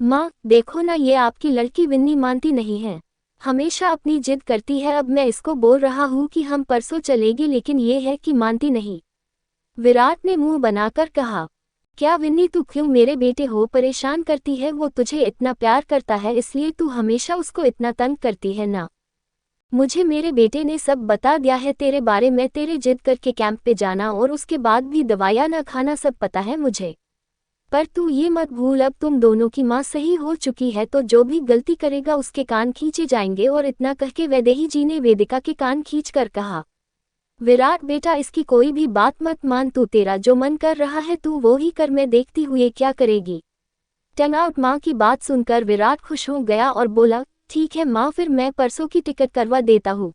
माँ देखो ना, ये आपकी लड़की विन्नी मानती नहीं है, हमेशा अपनी जिद करती है। अब मैं इसको बोल रहा हूँ कि हम परसों चलेंगे, लेकिन ये है कि मानती नहीं। विराट ने मुंह बनाकर कहा, क्या विन्नी तू क्यों मेरे बेटे हो परेशान करती है? वो तुझे इतना प्यार करता है, इसलिए तू हमेशा उसको इतना तंग करती है ना। मुझे मेरे बेटे ने सब बता दिया है तेरे बारे में, तेरे जिद करके कैंप पे जाना और उसके बाद भी दवाइयाँ न खाना, सब पता है मुझे। पर तू ये मत भूल, अब तुम दोनों की माँ सही हो चुकी है, तो जो भी गलती करेगा उसके कान खींचे जाएंगे। और इतना कह के वैदेही जी ने वेदिका के कान खींचकर कहा, विराट बेटा इसकी कोई भी बात मत मान, तू तेरा जो मन कर रहा है तू वो ही कर, मैं देखती हुए क्या करेगी। टंग आउट। माँ की बात सुनकर विराट खुश हो गया और बोला, ठीक है माँ, फिर मैं परसों की टिकट करवा देता हूँ,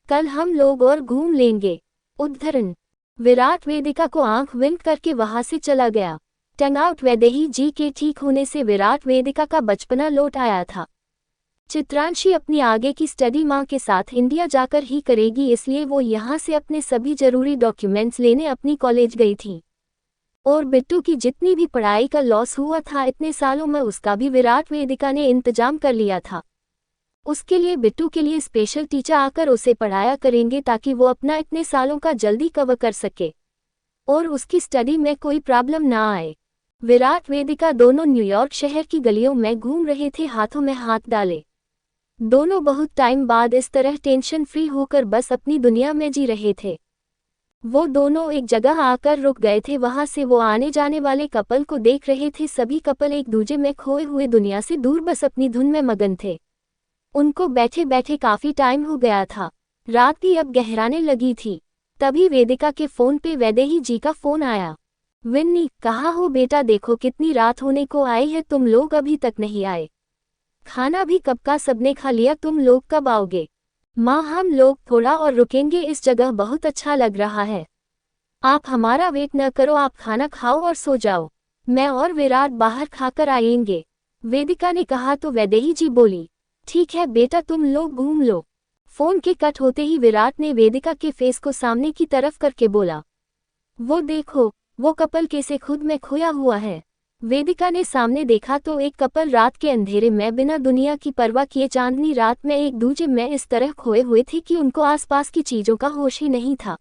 कल हम लोग और घूम लेंगे। उद्धरण। विराट वेदिका को आंख विंक करके वहां से चला गया। टंग आउट। वैदेही जी के ठीक होने से विराट वेदिका का बचपना लौट आया था। चित्रांशी अपनी आगे की स्टडी माँ के साथ इंडिया जाकर ही करेगी, इसलिए वो यहाँ से अपने सभी जरूरी डॉक्यूमेंट्स लेने अपनी कॉलेज गई थी। और बिट्टू की जितनी भी पढ़ाई का लॉस हुआ था इतने सालों में, उसका भी विराट वेदिका ने इंतजाम कर लिया था। उसके लिए बिट्टू के लिए स्पेशल टीचर आकर उसे पढ़ाया करेंगे, ताकि वो अपना इतने सालों का जल्दी कवर कर सके और उसकी स्टडी में कोई प्रॉब्लम ना आए। विराट वेदिका दोनों न्यूयॉर्क शहर की गलियों में घूम रहे थे, हाथों में हाथ डाले। दोनों बहुत टाइम बाद इस तरह टेंशन फ्री होकर बस अपनी दुनिया में जी रहे थे। वो दोनों एक जगह आकर रुक गए थे, वहां से वो आने जाने वाले कपल को देख रहे थे। सभी कपल एक दूजे में खोए हुए दुनिया से दूर बस अपनी धुन में मगन थे। उनको बैठे बैठे काफी टाइम हो गया था, रात भी अब गहराने लगी थी। तभी वेदिका के फोन पे वैदेही जी का फोन आया। विन्नी, कहाँ हो बेटा? देखो कितनी रात होने को आई है, तुम लोग अभी तक नहीं आए। खाना भी कब का सबने खा लिया, तुम लोग कब आओगे? माँ हम लोग थोड़ा और रुकेंगे, इस जगह बहुत अच्छा लग रहा है। आप हमारा वेट न करो, आप खाना खाओ और सो जाओ, मैं और विराट बाहर खाकर आएंगे। वेदिका ने कहा तो वैदेही जी बोली, ठीक है बेटा तुम लोग घूम लो। फोन के कट होते ही विराट ने वेदिका के फेस को सामने की तरफ करके बोला, वो देखो वो कपल कैसे खुद में खोया हुआ है। वेदिका ने सामने देखा तो एक कपल रात के अंधेरे में बिना दुनिया की परवाह किए चांदनी रात में एक दूजे में इस तरह खोए हुए थे कि उनको आसपास की चीजों का होश ही नहीं था।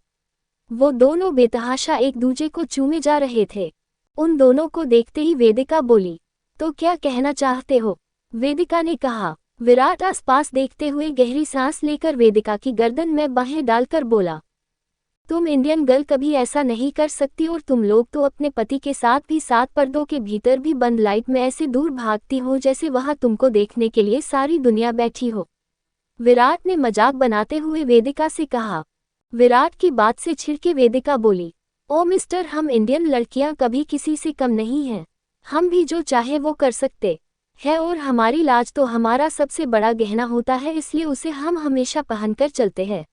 वो दोनों बेतहाशा एक दूजे को चूमे जा रहे थे। उन दोनों को देखते ही वेदिका बोली, तो क्या कहना चाहते हो? वेदिका ने कहा। विराट आसपास देखते हुए गहरी सांस लेकर वेदिका की गर्दन में बाहें डालकर बोला, तुम इंडियन गर्ल कभी ऐसा नहीं कर सकती, और तुम लोग तो अपने पति के साथ भी सात पर्दों के भीतर भी बंद लाइट में ऐसे दूर भागती हो जैसे वहां तुमको देखने के लिए सारी दुनिया बैठी हो। विराट ने मजाक बनाते हुए वेदिका से कहा। विराट की बात से छिड़के वेदिका बोली, ओ मिस्टर, हम इंडियन लड़कियां कभी किसी से कम नहीं हैं, हम भी जो चाहे वो कर सकते है, और हमारी लाज तो हमारा सबसे बड़ा गहना होता है, इसलिए उसे हम हमेशा पहनकर चलते हैं,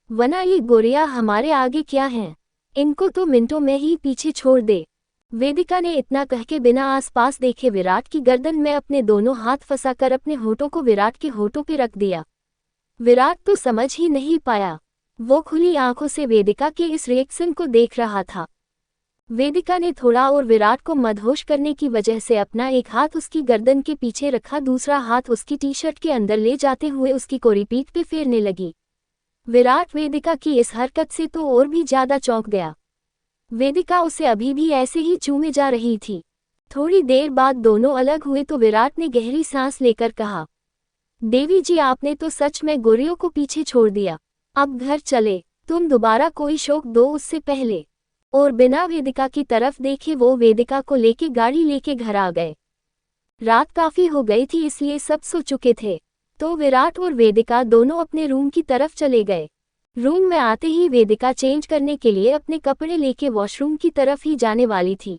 वरना ये गोरिया हमारे आगे क्या हैं, इनको तो मिनटों में ही पीछे छोड़ दे। वेदिका ने इतना कह के बिना आसपास देखे विराट की गर्दन में अपने दोनों हाथ फंसाकर अपने होठों को विराट के होठों पे रख दिया। विराट तो समझ ही नहीं पाया, वो खुली आंखों से वेदिका के इस रिएक्शन को देख रहा था। वेदिका ने थोड़ा और विराट को मदहोश करने की वजह से अपना एक हाथ उसकी गर्दन के पीछे रखा, दूसरा हाथ उसकी टी शर्ट के अंदर ले जाते हुए उसकी कोरी पीठ पे फेरने लगी। विराट वेदिका की इस हरकत से तो और भी ज्यादा चौंक गया। वेदिका उसे अभी भी ऐसे ही चूमे जा रही थी। थोड़ी देर बाद दोनों अलग हुए तो विराट ने गहरी सांस लेकर कहा, देवी जी आपने तो सच में गोरियों को पीछे छोड़ दिया, अब घर चले, तुम दोबारा कोई शौक दो उससे पहले। और बिना वेदिका की तरफ देखे वो वेदिका को लेके गाड़ी लेके घर आ गए। रात काफी हो गई थी, इसलिए सब सो चुके थे, तो विराट और वेदिका दोनों अपने रूम की तरफ चले गए। रूम में आते ही वेदिका चेंज करने के लिए अपने कपड़े लेके वॉशरूम की तरफ ही जाने वाली थी।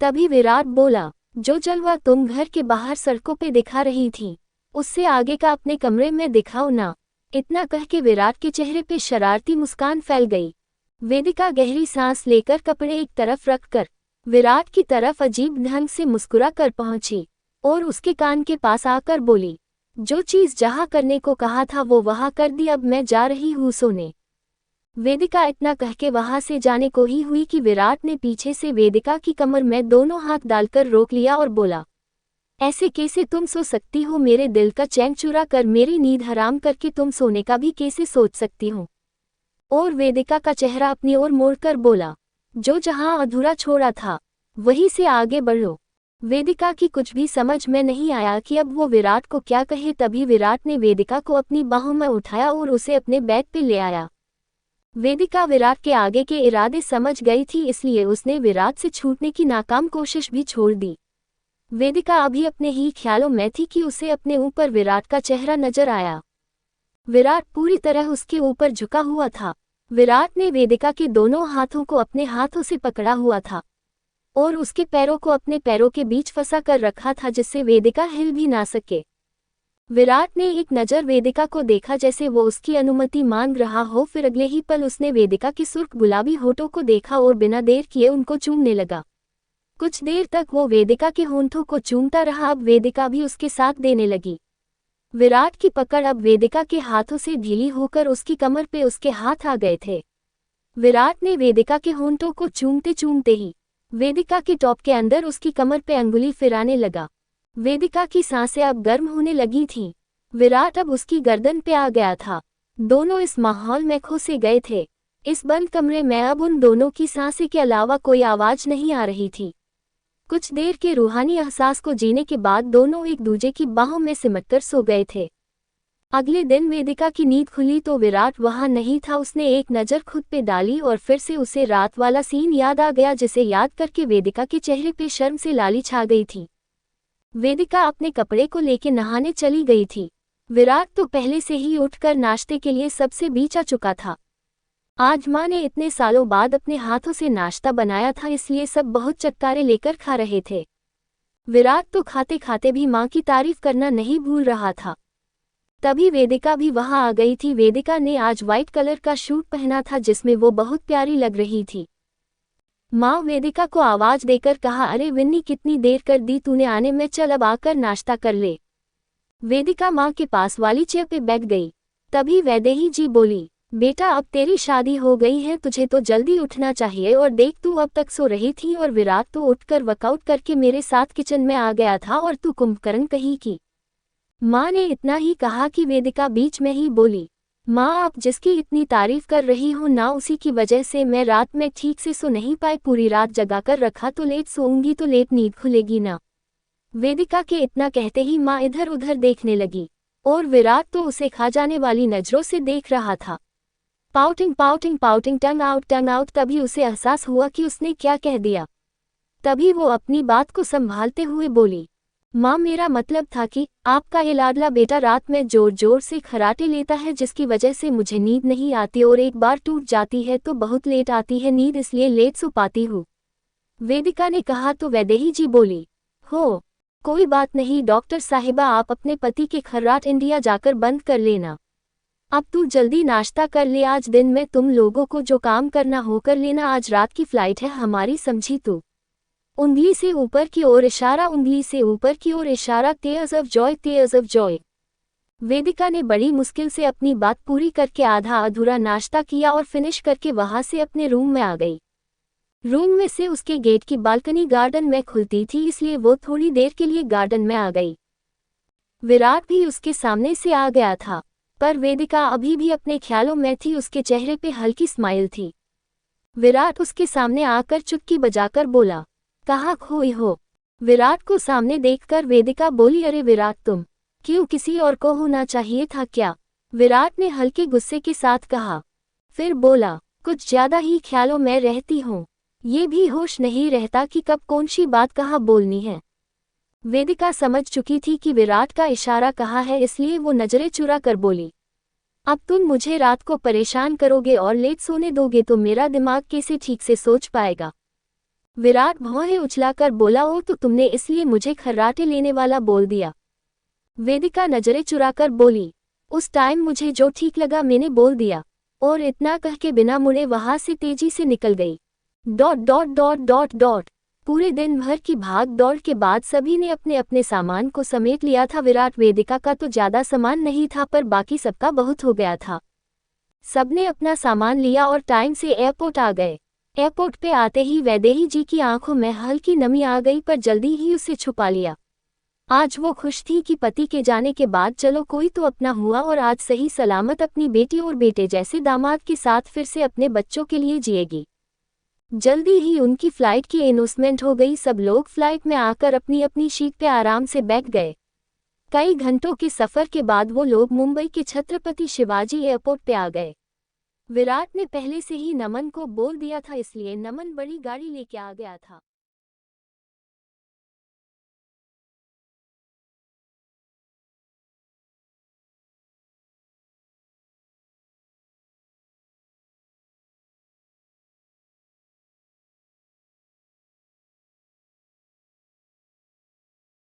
तभी विराट बोला, जो जलवा तुम घर के बाहर सड़कों पे दिखा रही थी, उससे आगे का अपने कमरे में दिखाओ ना। इतना कह के विराट के चेहरे पे शरारती मुस्कान फैल गई। वेदिका गहरी सांस लेकर कपड़े एक तरफ रखकर विराट की तरफ अजीब ढंग से मुस्कुरा कर पहुंची और उसके कान के पास आकर बोली, जो चीज जहां करने को कहा था वो वहां कर दी, अब मैं जा रही हूँ सोने। वेदिका इतना कह के वहां से जाने को ही हुई कि विराट ने पीछे से वेदिका की कमर में दोनों हाथ डालकर रोक लिया और बोला, ऐसे कैसे तुम सो सकती हो? मेरे दिल का चैन चुरा कर मेरी नींद हराम करके तुम सोने का भी कैसे सोच सकती हो? और वेदिका का चेहरा अपनी ओर मोड़कर बोला, जो जहां अधूरा छोड़ा था वहीं से आगे बढ़ो। वेदिका की कुछ भी समझ में नहीं आया कि अब वो विराट को क्या कहे। तभी विराट ने वेदिका को अपनी बाहों में उठाया और उसे अपने बेड पे ले आया। वेदिका विराट के आगे के इरादे समझ गई थी, इसलिए उसने विराट से छूटने की नाकाम कोशिश भी छोड़ दी। वेदिका अभी अपने ही ख्यालों में थी कि उसे अपने ऊपर विराट का चेहरा नजर आया। विराट पूरी तरह उसके ऊपर झुका हुआ था। विराट ने वेदिका के दोनों हाथों को अपने हाथों से पकड़ा हुआ था और उसके पैरों को अपने पैरों के बीच फंसा कर रखा था, जिससे वेदिका हिल भी ना सके। विराट ने एक नज़र वेदिका को देखा, जैसे वो उसकी अनुमति मांग रहा हो। फिर अगले ही पल उसने वेदिका के सुर्ख गुलाबी होठों को देखा और बिना देर किए उनको चूमने लगा। कुछ देर तक वो वेदिका के होंठों को चूमता रहा। अब वेदिका भी उसके साथ देने लगी। विराट की पकड़ अब वेदिका के हाथों से ढीली होकर उसकी कमर पे उसके हाथ आ गए थे। विराट ने वेदिका के होंठों को चूमते चूमते ही वेदिका के टॉप के अंदर उसकी कमर पे अंगुली फिराने लगा। वेदिका की सांसें अब गर्म होने लगी थीं। विराट अब उसकी गर्दन पे आ गया था। दोनों इस माहौल में खो से गए थे। इस बंद कमरे में अब उन दोनों की सांसें के अलावा कोई आवाज नहीं आ रही थी। कुछ देर के रूहानी एहसास को जीने के बाद दोनों एक दूजे की बाहों में सिमटकर सो गए थे। अगले दिन वेदिका की नींद खुली तो विराट वहां नहीं था। उसने एक नज़र खुद पे डाली और फिर से उसे रात वाला सीन याद आ गया, जिसे याद करके वेदिका के चेहरे पे शर्म से लाली छा गई थी। वेदिका अपने कपड़े को लेके नहाने चली गई थी। विराट तो पहले से ही उठकर नाश्ते के लिए सबसे बीच चुका था। आज माँ ने इतने सालों बाद अपने हाथों से नाश्ता बनाया था, इसलिए सब बहुत चटकारे लेकर खा रहे थे। विराट तो खाते खाते भी माँ की तारीफ करना नहीं भूल रहा था। तभी वेदिका भी वहां आ गई थी। वेदिका ने आज व्हाइट कलर का सूट पहना था, जिसमें वो बहुत प्यारी लग रही थी। माँ वेदिका को आवाज देकर कहा, अरे विन्नी, कितनी देर कर दी तूने आने में, चल अब आकर नाश्ता कर ले। वेदिका माँ के पास वाली चेयर पे बैठ गई। तभी वैदेही जी बोली, बेटा अब तेरी शादी हो गई है, तुझे तो जल्दी उठना चाहिए, और देख तू अब तक सो रही थी और विराट तो उठकर वर्कआउट करके मेरे साथ किचन में आ गया था और तू कुंभकर्ण कहीं की। माँ ने इतना ही कहा कि वेदिका बीच में ही बोली, माँ आप जिसकी इतनी तारीफ कर रही हो ना, उसी की वजह से मैं रात में ठीक से सो नहीं पाई। पूरी रात जगा कर रखा तो लेट सोऊंगी तो लेट नींद खुलेगी ना। वेदिका के इतना कहते ही माँ इधर उधर देखने लगी और विराट तो उसे खा जाने वाली नजरों से देख रहा था। पाउटिंग पाउटिंग पाउटिंग, टंग आउट टंग आउट। तभी उसे एहसास हुआ कि उसने क्या कह दिया। तभी वो अपनी बात को संभालते हुए बोली, माँ मेरा मतलब था कि आपका ये लाडला बेटा रात में जोर जोर से खर्राटे लेता है, जिसकी वजह से मुझे नींद नहीं आती और एक बार टूट जाती है तो बहुत लेट आती है नींद, इसलिए लेट सो पाती हूँ। वेदिका ने कहा तो वैदेही जी बोली, हो कोई बात नहीं डॉक्टर साहिबा, आप अपने पति के खर्राट इंडिया जाकर बंद कर लेना। अब तू जल्दी नाश्ता कर ले, आज दिन में तुम लोगों को जो काम करना हो कर लेना, आज रात की फ्लाइट है हमारी, समझी तू। उंगली से ऊपर की ओर इशारा, उंगली से ऊपर की ओर इशारा, tears of joy, tears of joy. Vedika ने बड़ी मुश्किल से अपनी बात पूरी करके आधा अधूरा नाश्ता किया और फिनिश करके वहां से अपने रूम में आ गई। रूम में से उसके गेट की बालकनी गार्डन में खुलती थी, इसलिए वो थोड़ी देर के लिए गार्डन में आ गई। विराट भी उसके सामने से आ गया था, पर वेदिका अभी भी अपने ख्यालों में थी। उसके चेहरे पे हल्की स्माइल थी। विराट उसके सामने आकर चुटकी बजाकर बोला, कहाँ खोई हो? विराट को सामने देखकर वेदिका बोली, अरे विराट तुम क्यों, किसी और को होना चाहिए था क्या? विराट ने हल्के गुस्से के साथ कहा। फिर बोला, कुछ ज्यादा ही ख्यालों में रहती हूँ, ये भी होश नहीं रहता कि कब कौन सी बात कहाँ बोलनी है। वेदिका समझ चुकी थी कि विराट का इशारा कहाँ है, इसलिए वो नजरें चुरा कर बोली, अब तुम मुझे रात को परेशान करोगे और लेट सोने दोगे तो मेरा दिमाग कैसे ठीक से सोच पाएगा? विराट भौहें उछलाकर बोला, ओ तो तुमने इसलिए मुझे खर्राटे लेने वाला बोल दिया? वेदिका नजरें चुराकर बोली, उस टाइम मुझे जो ठीक लगा मैंने बोल दिया, और इतना कह के बिना मुड़े वहां से तेजी से निकल गई। Dot dot dot dot dot. पूरे दिन भर की भाग दौड़ के बाद सभी ने अपने अपने सामान को समेट लिया था। विराट वेदिका का तो ज्यादा सामान नहीं था, पर बाकी सबका बहुत हो गया था। सबने अपना सामान लिया और टाइम से एयरपोर्ट आ गए। एयरपोर्ट पे आते ही वैदेही जी की आंखों में हल्की नमी आ गई, पर जल्दी ही उसे छुपा लिया। आज वो खुश थी कि पति के जाने के बाद चलो कोई तो अपना हुआ और आज सही सलामत अपनी बेटी और बेटे जैसे दामाद के साथ फिर से अपने बच्चों के लिए जिएगी। जल्दी ही उनकी फ्लाइट की अनाउंसमेंट हो गई। सब लोग फ्लाइट में आकर अपनी अपनी सीट पे आराम से बैठ गए। कई घंटों के सफर के बाद वो लोग मुंबई के छत्रपति शिवाजी एयरपोर्ट पे आ गए। विराट ने पहले से ही नमन को बोल दिया था, इसलिए नमन बड़ी गाड़ी लेके आ गया था।